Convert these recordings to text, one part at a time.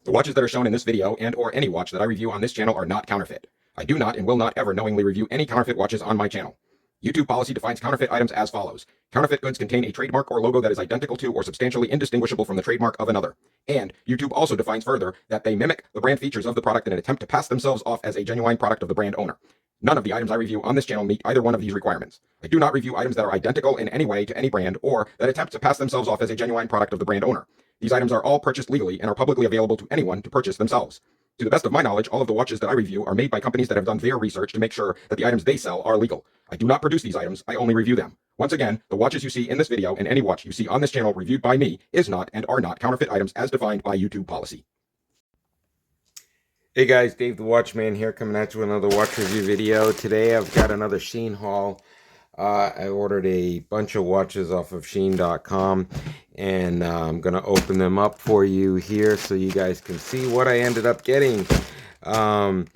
The watches that are shown in this video and or any watch that I review on this channel are not counterfeit. I do not and will not ever knowingly review any counterfeit watches on my channel. YouTube policy defines counterfeit items as follows. Counterfeit goods contain a trademark or logo that is identical to or substantially indistinguishable from the trademark of another. And YouTube also defines further that they mimic the brand features of the product in an attempt to pass themselves off as a genuine product of the brand owner. None of the items I review on this channel meet either one of these requirements. I do not review items that are identical in any way to any brand or that attempt to pass themselves off as a genuine product of the brand owner. These items are all purchased legally and are publicly available to anyone to purchase themselves. To the best of my knowledge, all of the watches that I review are made by companies that have done their research to make sure that the items they sell are legal. I do not produce these items, I only review them. Once again, the watches you see in this video and any watch you see on this channel reviewed by me is not and are not counterfeit items as defined by YouTube policy. Hey guys, Dave the Watchman here, coming at you with another watch review video. Today I've got another SHEIN haul. I ordered a bunch of watches off of shein.com and I'm going to open them up for you here so you guys can see what I ended up getting. I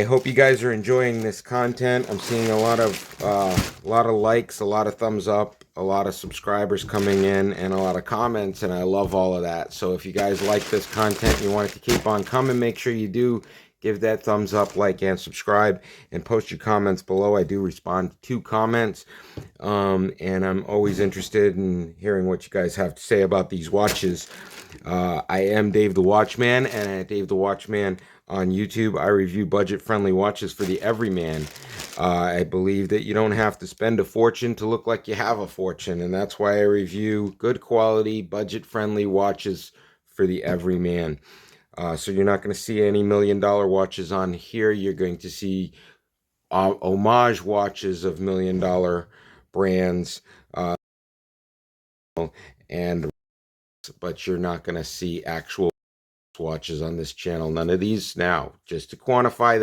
hope you guys are enjoying this content. I'm seeing a lot of likes, a lot of thumbs up, a lot of subscribers coming in, and a lot of comments, and I love all of that. So if you guys like this content and you want it to keep on coming, make sure you do give that thumbs up, like, and subscribe, and post your comments below. I do respond to comments, and I'm always interested in hearing what you guys have to say about these watches. I am Dave the Watchman, and at Dave the Watchman on YouTube, I review budget-friendly watches for the everyman. I believe that you don't have to spend a fortune to look like you have a fortune, and that's why I review good quality, budget-friendly watches for the everyman. So you're not going to see any $1 million watches on here. You're going to see homage watches of $1 million brands, but you're not going to see actual watches on this channel. None of these, now just to quantify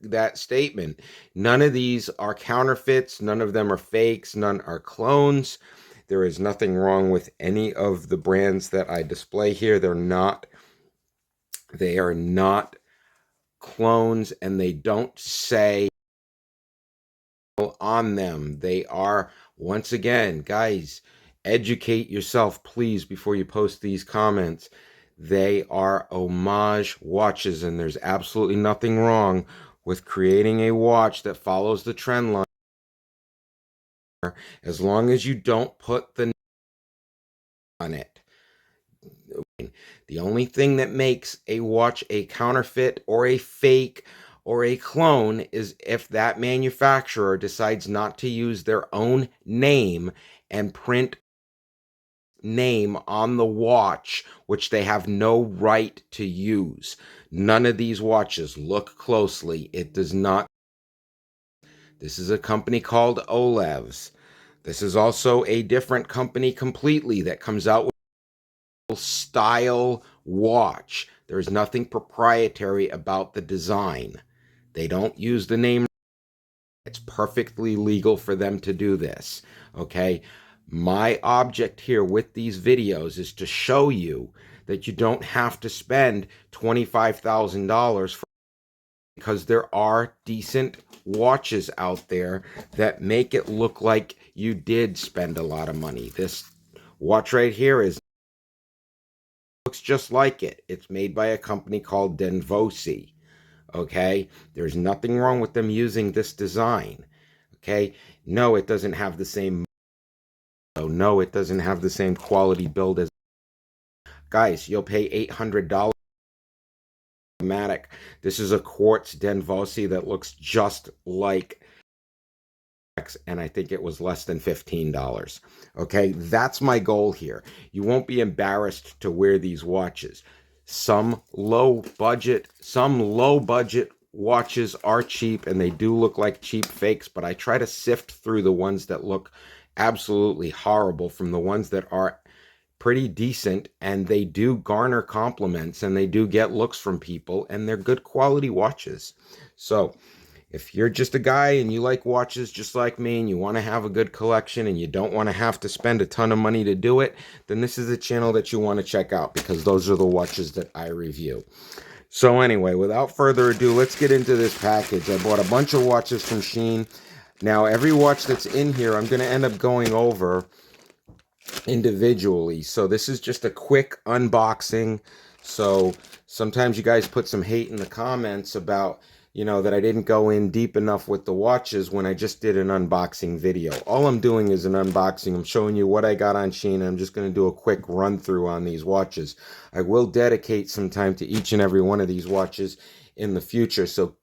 that statement, none of these are counterfeits, none of them are fakes, none are clones. There is nothing wrong with any of the brands that I display here. They are not clones, and they don't say on them. They are, once again, guys, educate yourself please before you post these comments. They are homage watches, and there's absolutely nothing wrong with creating a watch that follows the trend line, as long as you don't put the name on it. The only thing that makes a watch a counterfeit or a fake or a clone is if that manufacturer decides not to use their own name and print name on the watch, which they have no right to use. None of these watches, look closely, it does not. This is a company called Olevs. This is also a different company completely that comes out with style watch. There's nothing proprietary about the design. They don't use the name. It's perfectly legal for them to do this. Okay, my object here with these videos is to show you that you don't have to spend $25,000 because there are decent watches out there that make it look like you did spend a lot of money. This watch right here looks just like it. It's made by a company called Denvosi. Okay, there's nothing wrong with them using this design. Okay, no, it doesn't have the same. No, it doesn't have the same quality build as. Guys, you'll pay $800. This is a Quartz Denvosi that looks just like, and I think it was less than $15. Okay, that's my goal here. You won't be embarrassed to wear these watches. Some low budget watches are cheap, and they do look like cheap fakes, but I try to sift through the ones that look absolutely horrible from the ones that are pretty decent, and they do garner compliments, and they do get looks from people, and they're good quality watches. So if you're just a guy and you like watches just like me, and you want to have a good collection, and you don't want to have to spend a ton of money to do it, then this is a channel that you want to check out, because those are the watches that I review. So anyway, without further ado, let's get into this package. I bought a bunch of watches from SHEIN. Now, every watch that's in here, I'm going to end up going over individually. So this is just a quick unboxing. So sometimes you guys put some hate in the comments about, you know, that I didn't go in deep enough with the watches when I just did an unboxing video. All I'm doing is an unboxing. I'm showing you what I got on SHEIN. I'm just going to do a quick run through on these watches. I will dedicate some time to each and every one of these watches in the future. So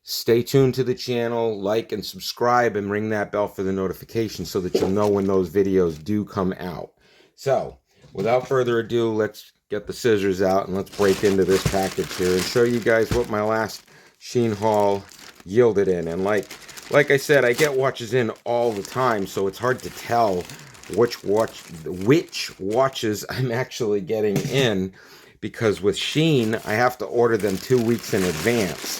stay tuned to the channel, like and subscribe, and ring that bell for the notification so that you'll know when those videos do come out. So, without further ado, let's get the scissors out and let's break into this package here and show you guys what my last SHEIN haul yielded in. And like I said, I get watches in all the time, so it's hard to tell which watches I'm actually getting in, because with SHEIN, I have to order them 2 weeks in advance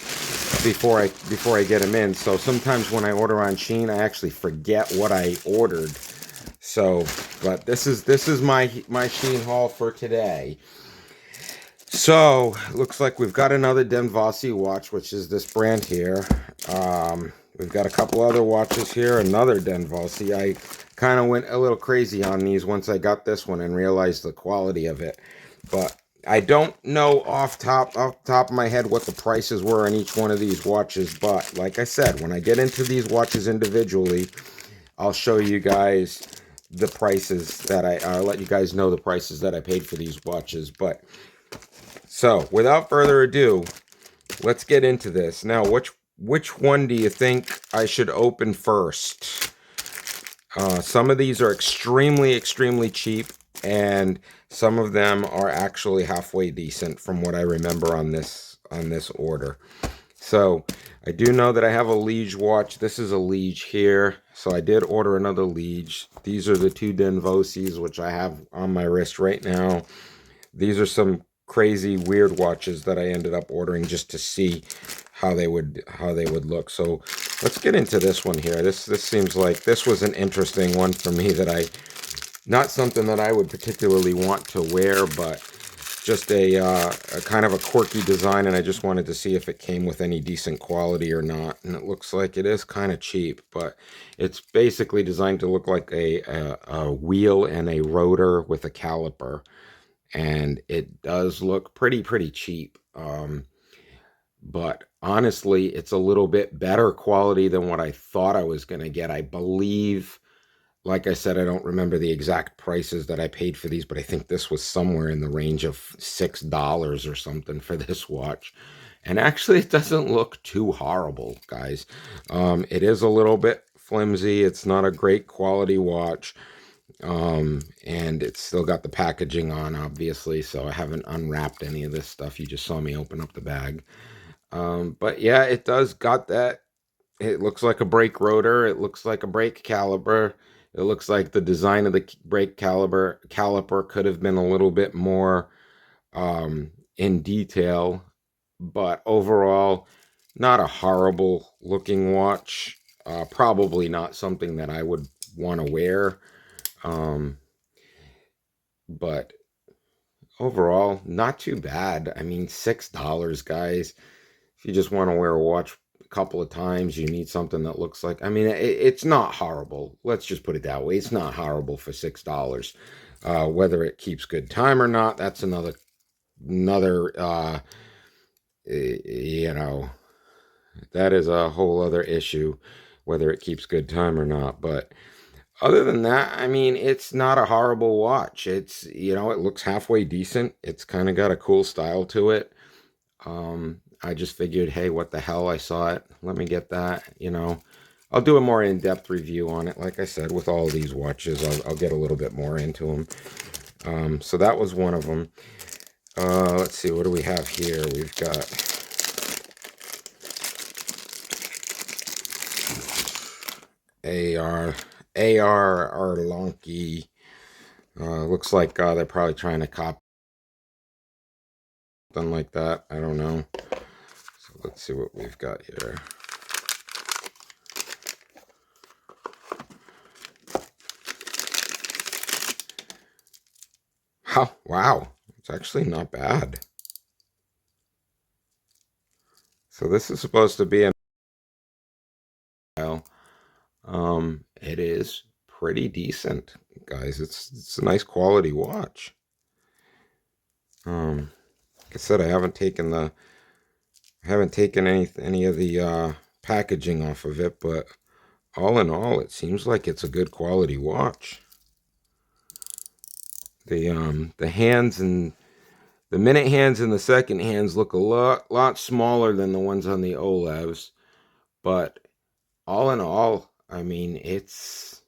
before I get them in. So sometimes when I order on SHEIN, I actually forget what I ordered. So, but this is my SHEIN haul for today. So, looks like we've got another themselves.To watch, which is this brand here. We've got a couple other watches here, another themselves.To. I kind of went a little crazy on these once I got this one and realized the quality of it. But I don't know off top of my head what the prices were on each one of these watches. But like I said, when I get into these watches individually, I'll show you guys the prices that I'll let you guys know the prices that I paid for these watches. But so without further ado, let's get into this. Now, which one do you think I should open first? Some of these are extremely cheap, and some of them are actually halfway decent from what I remember on this order. So I do know that I have a Liege watch. This is a Liege here. So I did order another Liege. These are the two themselves.Tos, which I have on my wrist right now. These are some crazy weird watches that I ended up ordering just to see how they would look. So let's get into this one here. This seems like this was an interesting one for me, that not something that I would particularly want to wear, but just a kind of a quirky design, and I just wanted to see if it came with any decent quality or not. And it looks like it is kind of cheap, but it's basically designed to look like a wheel and a rotor with a caliper, and it does look pretty cheap. But honestly, it's a little bit better quality than what I thought I was going to get. I believe, like I said, I don't remember the exact prices that I paid for these, but I think this was somewhere in the range of $6 or something for this watch. And actually, it doesn't look too horrible, guys. It is a little bit flimsy. It's not a great quality watch. And it's still got the packaging on, obviously, so I haven't unwrapped any of this stuff. You just saw me open up the bag. But yeah, it does got that. It looks like a brake rotor. It looks like a brake caliper. It looks like the design of the brake caliper could have been a little bit more in detail. But overall, not a horrible looking watch. Probably not something that I would want to wear. But overall, not too bad. I mean, $6, guys. If you just want to wear a watch a couple of times, you need something that looks like, I mean, it's not horrible. Let's just put it that way. It's not horrible for $6. Whether it keeps good time or not, that's another, you know, that is a whole other issue, whether it keeps good time or not. But other than that, I mean, it's not a horrible watch. It's, you know, it looks halfway decent. It's kind of got a cool style to it. I just figured, hey, what the hell, I saw it. Let me get that, you know. I'll do a more in-depth review on it. Like I said, with all these watches, I'll get a little bit more into them. So that was one of them. Let's see, what do we have here? We've got AR Lonky. Looks like they're probably trying to copy something like that. I don't know. So let's see what we've got here. Oh, wow. It's actually not bad. So this is supposed to be an it is pretty decent. guys. It's a nice quality watch. Like I said, I haven't taken any of the packaging off of it, but all in all, it seems like it's a good quality watch. The hands and the minute hands and the second hands look a lot smaller than the ones on the Olevs, but all in all, I mean, it's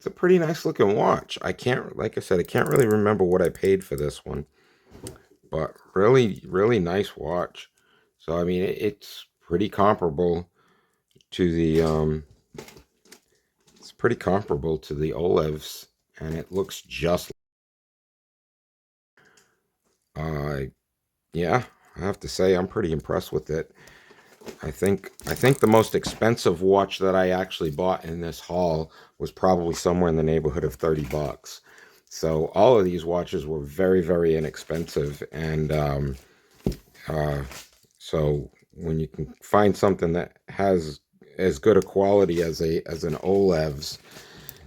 a pretty nice looking watch. Like I said, I can't really remember what I paid for this one, but really nice watch. So I mean, it's pretty comparable to the Olevs, and it looks just yeah, I have to say I'm pretty impressed with it. I think the most expensive watch that I actually bought in this haul was probably somewhere in the neighborhood of 30 bucks. So all of these watches were very inexpensive, and so when you can find something that has as good a quality as an Olevs,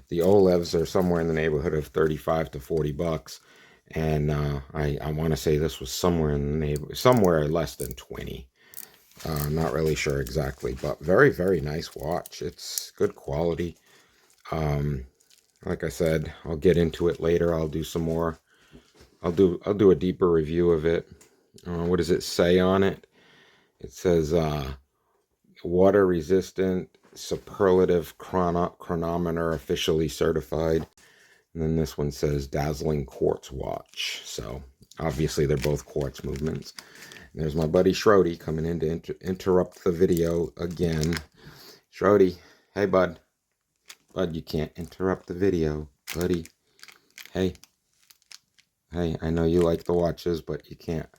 the Olevs are somewhere in the neighborhood of 35 to 40 bucks, and I want to say this was somewhere in the neighborhood, somewhere less than 20. I'm not really sure exactly, but very nice watch. It's good quality. Like I said, I'll get into it later. I'll do some more. I'll do a deeper review of it. What does it say on it? It says water resistant, superlative chronometer, officially certified. And then this one says dazzling quartz watch. So obviously they're both quartz movements. And there's my buddy Shrody coming in to interrupt the video again. Shrody, hey bud. Bud, you can't interrupt the video, buddy. Hey. Hey, I know you like the watches, but you can't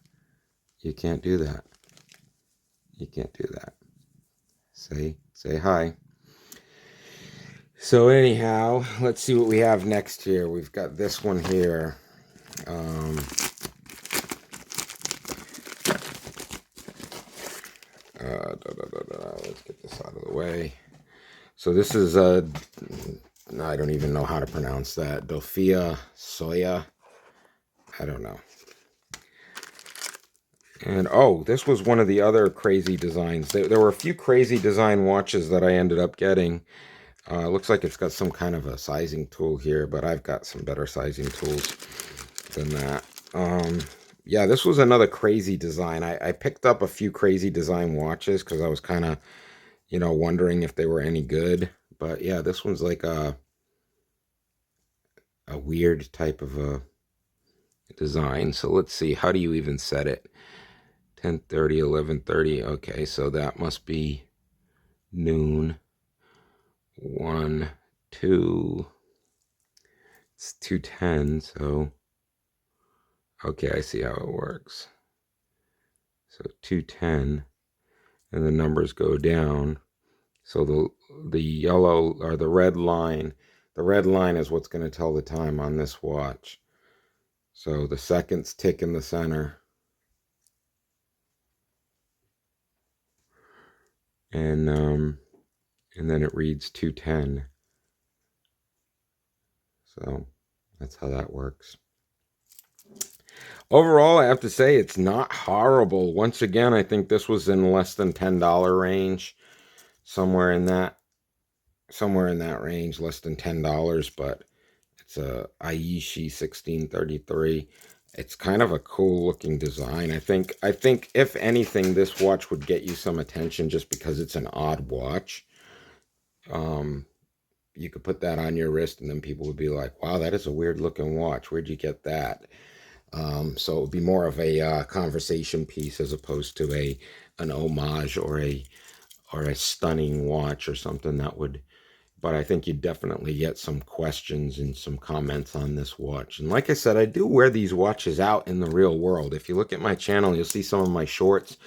do that. You can't do that. Say hi. So anyhow, let's see what we have next here. We've got this one here. Let's get this out of the way. So this is I don't even know how to pronounce that. Dofia Soya. I don't know. And oh, this was one of the other crazy designs. There were a few crazy design watches that I ended up getting. Looks like it's got some kind of a sizing tool here, but I've got some better sizing tools than that. Yeah, this was another crazy design. I picked up a few crazy design watches because I was kind of, wondering if they were any good. But yeah, this one's like a weird type of a design. So let's see, how do you even set it? 10:30, 11:30. Okay, so that must be noon. 1, 2. It's 2:10, so okay, I see how it works. So 2:10, and the numbers go down. So the yellow or the red line is what's going to tell the time on this watch. So the seconds tick in the center, and then it reads 2:10. So that's how that works. Overall, I have to say it's not horrible. Once again, I think this was in less than $10 range, somewhere in that range, less than $10. But it's a Aishi 1633. It's kind of a cool looking design. I think if anything, this watch would get you some attention just because it's an odd watch. You could put that on your wrist, and then people would be like, "Wow, that is a weird looking watch. Where'd you get that?" So it would be more of a conversation piece as opposed to an homage or a stunning watch or something that would. But I think you'd definitely get some questions and some comments on this watch. And like I said, I do wear these watches out in the real world. If you look at my channel, you'll see some of my shorts.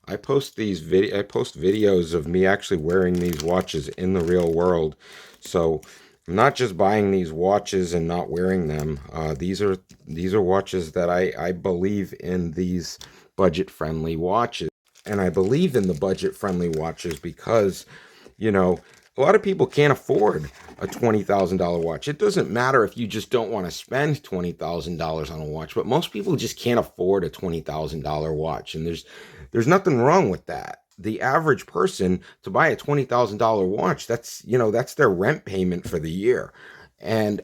I post videos of me actually wearing these watches in the real world. So I'm not just buying these watches and not wearing them. These are watches that I believe in, these budget-friendly watches. And I believe in the budget-friendly watches because, A lot of people can't afford a $20,000 watch. It doesn't matter if you just don't want to spend $20,000 on a watch, but most people just can't afford a $20,000 watch. And there's nothing wrong with that. The average person to buy a $20,000 watch, that's their rent payment for the year. And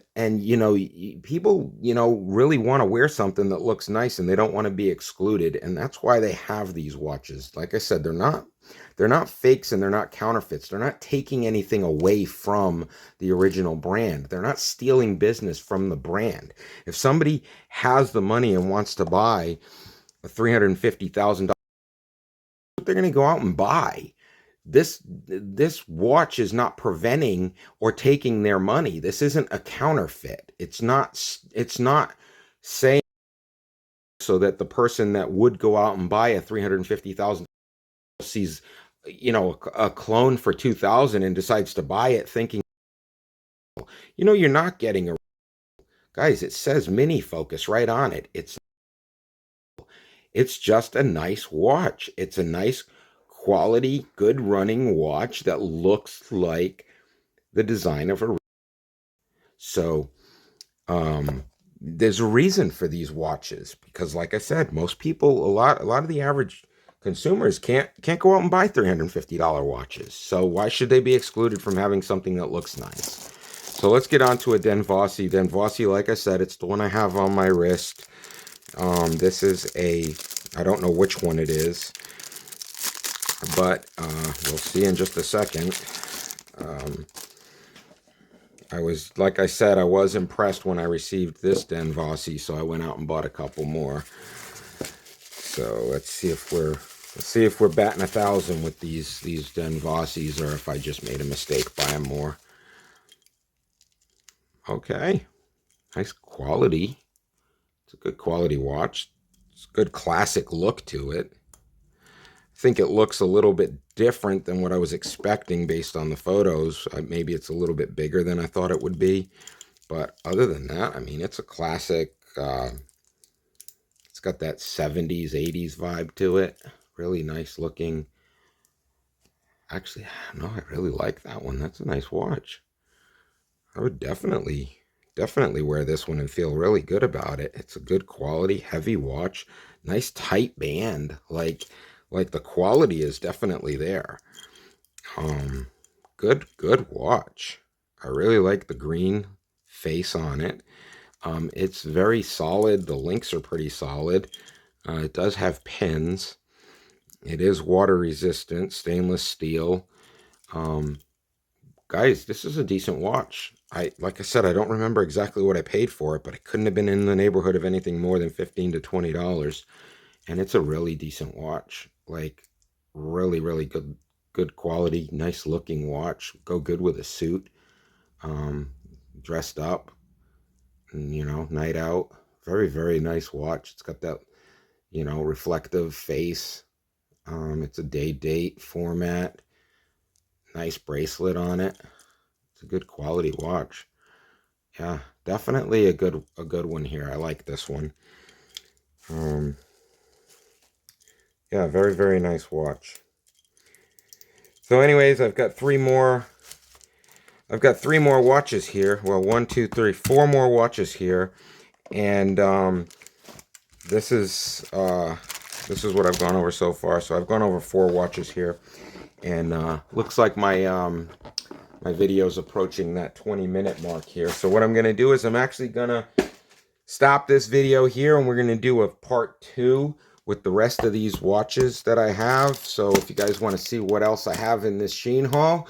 people, really want to wear something that looks nice and they don't want to be excluded. And that's why they have these watches. Like I said, they're not fakes and they're not counterfeits. They're not taking anything away from the original brand. They're not stealing business from the brand. If somebody has the money and wants to buy a $350,000, they're going to go out and buy. This watch is not preventing or taking their money. This isn't a counterfeit. It's not saying so that the person that would go out and buy a $350,000 sees a clone for 2,000 and decides to buy it thinking you're not getting a guys. It says mini focus right on it. It's just a nice watch. It's a nice quality, good running watch that looks like the design of a. So there's a reason for these watches because, like I said, most people, a lot of the average consumers can't go out and buy $350 watches. So why should they be excluded from having something that looks nice? So let's get on to a Denvasi. Denvasi, like I said, it's the one I have on my wrist. This is I don't know which one it is, but we'll see in just a second. Like I said, I was impressed when I received this Denvasi, so I went out and bought a couple more. So let's see if we're batting 1,000 with these Denvasis, or if I just made a mistake buying more. Okay, nice quality. It's a good quality watch. It's a good classic look to it. I think it looks a little bit different than what I was expecting based on the photos. Maybe it's a little bit bigger than I thought it would be. But other than that, I mean, it's a classic. It's got that 70s, 80s vibe to it. Really nice looking. Actually, no, I really like that one. That's a nice watch. I would definitely wear this one and feel really good about it. It's a good quality, heavy watch. Nice tight band. Like the quality is definitely there. Good watch. I really like the green face on it. It's very solid. The links are pretty solid. It does have pins. It is water resistant, stainless steel. Guys, this is a decent watch. Like I said, I don't remember exactly what I paid for it, but it couldn't have been in the neighborhood of anything more than $15 to $20. And it's a really decent watch. Like, really, really good quality, nice looking watch. Go good with a suit. Dressed up, and, night out. Very, very nice watch. It's got that, reflective face. It's a day date format. Nice bracelet on it. It's a good quality watch. Yeah, definitely a good one here. I like this one. Yeah, very, very nice watch. So anyways, I've got three more watches here. Well, 1, 2, 3, 4 more watches here. And this is what I've gone over so far. So I've gone over 4 watches here. And looks like my video's approaching that 20-minute mark here. So what I'm going to do is I'm actually going to stop this video here, and we're going to do a part 2 with the rest of these watches that I have. So if you guys want to see what else I have in this SHEIN haul,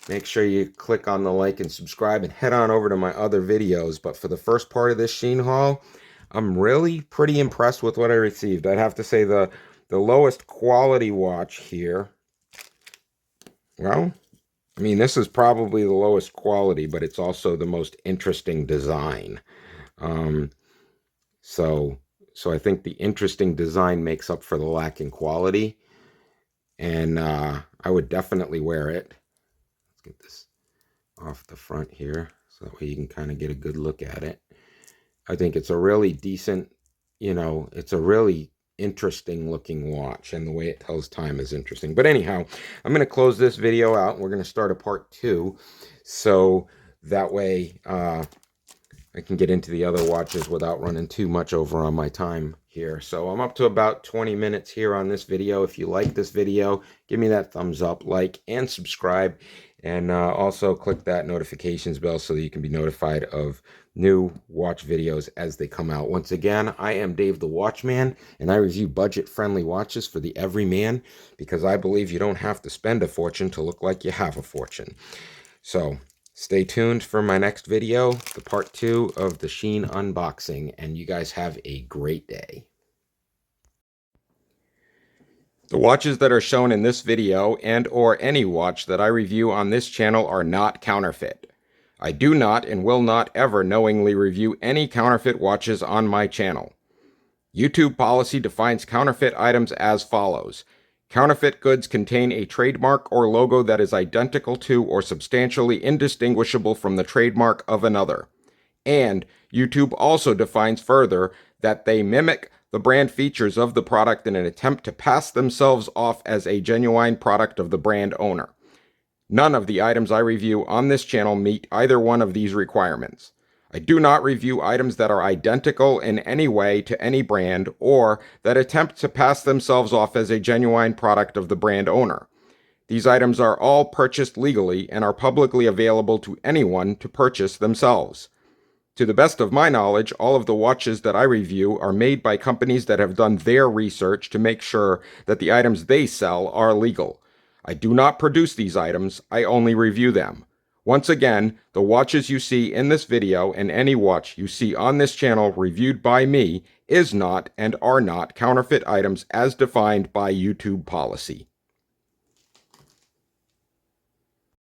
make sure you click on the like and subscribe and head on over to my other videos. But for the first part of this SHEIN haul, I'm really pretty impressed with what I received. I'd have to say the lowest quality watch here. Well, I mean, this is probably the lowest quality, but it's also the most interesting design. So I think the interesting design makes up for the lack in quality. And I would definitely wear it. Let's get this off the front here, so that way you can kind of get a good look at it. I think it's a really decent, it's a really interesting looking watch, and the way it tells time is interesting. But anyhow, I'm going to close this video out. We're going to start a part 2, so that way I can get into the other watches without running too much over on my time here. So I'm up to about 20 minutes here on this video. If you like this video, give me that thumbs up, like, and subscribe. And also click that notifications bell so that you can be notified of new watch videos as they come out. Once again, I am Dave the Watchman, and I review budget-friendly watches for the everyman because I believe you don't have to spend a fortune to look like you have a fortune. So stay tuned for my next video, the part 2 of the SHEIN unboxing, and you guys have a great day. The watches that are shown in this video and or any watch that I review on this channel are not counterfeit. I do not and will not ever knowingly review any counterfeit watches on my channel. YouTube policy defines counterfeit items as follows. Counterfeit goods contain a trademark or logo that is identical to or substantially indistinguishable from the trademark of another. And YouTube also defines further that they mimic the brand features of the product in an attempt to pass themselves off as a genuine product of the brand owner. None of the items I review on this channel meet either one of these requirements. I do not review items that are identical in any way to any brand or that attempt to pass themselves off as a genuine product of the brand owner. These items are all purchased legally and are publicly available to anyone to purchase themselves. To the best of my knowledge, all of the watches that I review are made by companies that have done their research to make sure that the items they sell are legal. I do not produce these items, I only review them. Once again, the watches you see in this video and any watch you see on this channel reviewed by me is not and are not counterfeit items as defined by YouTube policy.